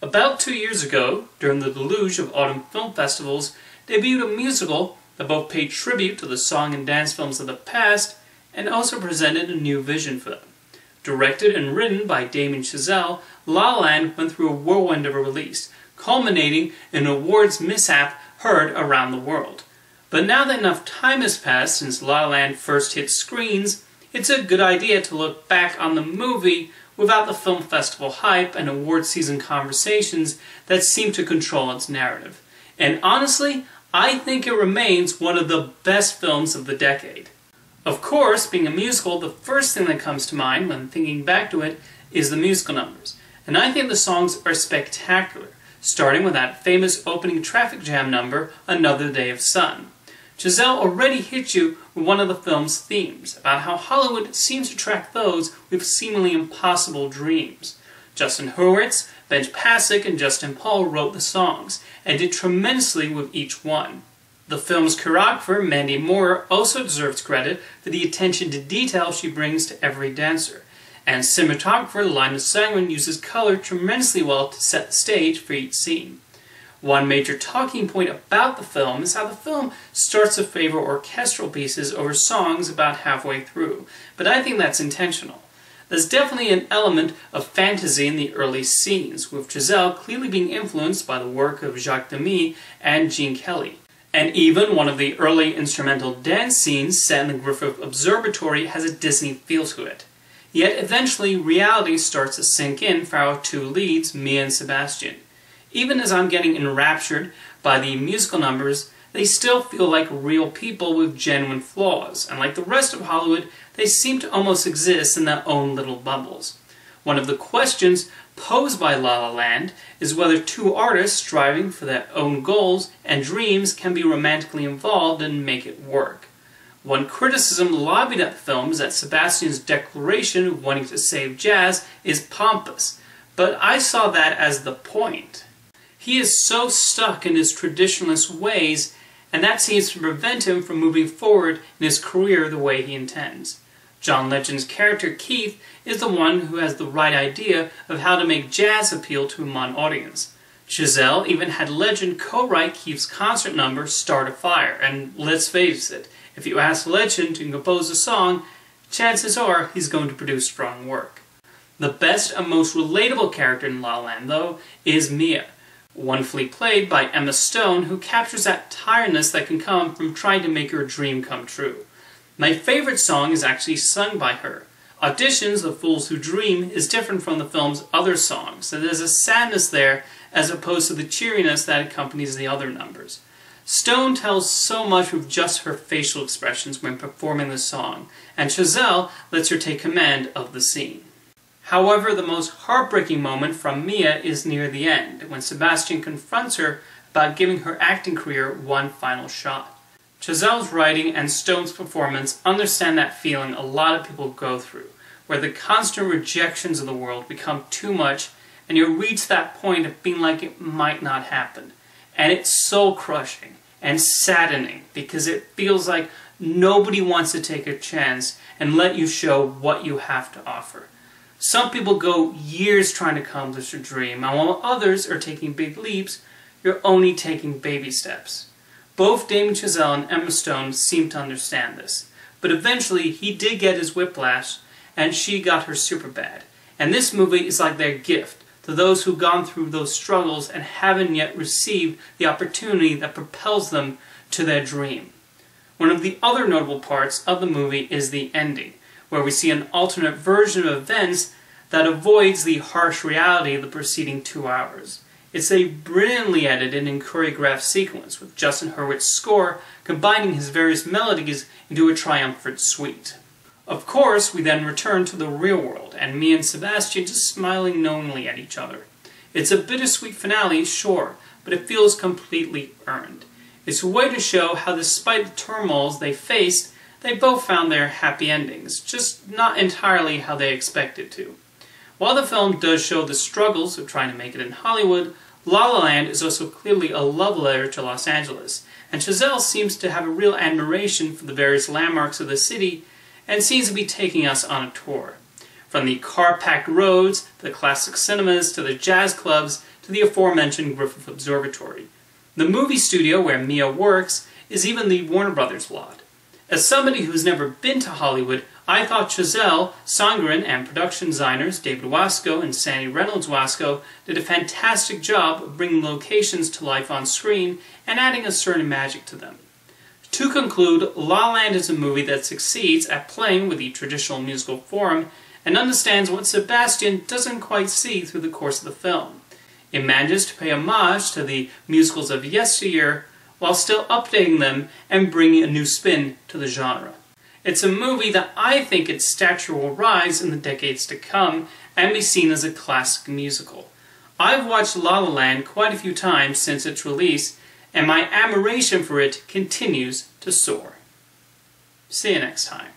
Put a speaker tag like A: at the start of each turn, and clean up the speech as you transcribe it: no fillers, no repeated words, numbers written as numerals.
A: About 2 years ago, during the deluge of autumn film festivals, debuted a musical that both paid tribute to the song and dance films of the past and also presented a new vision for them. Directed and written by Damien and Chazelle, La La Land went through a whirlwind of a release, culminating in an awards mishap heard around the world. But now that enough time has passed since La La Land first hit screens, it's a good idea to look back on the movie without the film festival hype and award season conversations that seem to control its narrative. And honestly, I think it remains one of the best films of the decade. Of course, being a musical, the first thing that comes to mind when thinking back to it is the musical numbers. And I think the songs are spectacular, starting with that famous opening traffic jam number, Another Day of Sun. Chazelle already hit you with one of the film's themes, about how Hollywood seems to track those with seemingly impossible dreams. Justin Hurwitz, Benj Pasek, and Justin Paul wrote the songs, and did tremendously with each one. The film's choreographer, Mandy Moore, also deserves credit for the attention to detail she brings to every dancer. And cinematographer Linus Sangren uses color tremendously well to set the stage for each scene. One major talking point about the film is how the film starts to favor orchestral pieces over songs about halfway through, but I think that's intentional. There's definitely an element of fantasy in the early scenes, with Chazelle clearly being influenced by the work of Jacques Demy and Gene Kelly. And even one of the early instrumental dance scenes set in the Griffith Observatory has a Disney feel to it. Yet eventually reality starts to sink in for our two leads, Mia and Sebastian. Even as I'm getting enraptured by the musical numbers, they still feel like real people with genuine flaws, and like the rest of Hollywood, they seem to almost exist in their own little bubbles. One of the questions posed by La La Land is whether two artists striving for their own goals and dreams can be romantically involved and make it work. One criticism lobbied at the film is that Sebastian's declaration of wanting to save jazz is pompous, but I saw that as the point. He is so stuck in his traditionalist ways, and that seems to prevent him from moving forward in his career the way he intends. John Legend's character Keith is the one who has the right idea of how to make jazz appeal to a modern audience. Chazelle even had Legend co-write Keith's concert number Start a Fire, and let's face it, if you ask Legend to compose a song, chances are he's going to produce strong work. The best and most relatable character in La La Land, though, is Mia, wonderfully played by Emma Stone, who captures that tiredness that can come from trying to make her dream come true. My favorite song is actually sung by her. Auditions, The Fools Who Dream, is different from the film's other songs, so there's a sadness there as opposed to the cheeriness that accompanies the other numbers. Stone tells so much with just her facial expressions when performing the song, and Chazelle lets her take command of the scene. However, the most heartbreaking moment from Mia is near the end, when Sebastian confronts her about giving her acting career one final shot. Chazelle's writing and Stone's performance understand that feeling a lot of people go through, where the constant rejections of the world become too much and you reach that point of being like it might not happen. And it's soul crushing and saddening because it feels like nobody wants to take a chance and let you show what you have to offer. Some people go years trying to accomplish a dream, and while others are taking big leaps, you're only taking baby steps. Both Damien Chazelle and Emma Stone seem to understand this, but eventually he did get his whiplash, and she got her Superbad. And this movie is like their gift to those who've gone through those struggles and haven't yet received the opportunity that propels them to their dream. One of the other notable parts of the movie is the ending, where we see an alternate version of events that avoids the harsh reality of the preceding 2 hours. It's a brilliantly edited and choreographed sequence, with Justin Hurwitz's score combining his various melodies into a triumphant suite. Of course, we then return to the real world, and Mia and Sebastian just smiling knowingly at each other. It's a bittersweet finale, sure, but it feels completely earned. It's a way to show how despite the turmoils they faced, they both found their happy endings, just not entirely how they expected to. While the film does show the struggles of trying to make it in Hollywood, La La Land is also clearly a love letter to Los Angeles, and Chazelle seems to have a real admiration for the various landmarks of the city and seems to be taking us on a tour. From the car-packed roads, the classic cinemas, to the jazz clubs, to the aforementioned Griffith Observatory. The movie studio where Mia works is even the Warner Brothers lot. As somebody who's never been to Hollywood, I thought Chazelle, Songren, and production designers David Wasco and Sandy Reynolds Wasco did a fantastic job of bringing locations to life on screen and adding a certain magic to them. To conclude, La La Land is a movie that succeeds at playing with the traditional musical form and understands what Sebastian doesn't quite see through the course of the film. It manages to pay homage to the musicals of yesteryear while still updating them and bringing a new spin to the genre. It's a movie that I think its stature will rise in the decades to come and be seen as a classic musical. I've watched La La Land quite a few times since its release, and my admiration for it continues to soar. See you next time.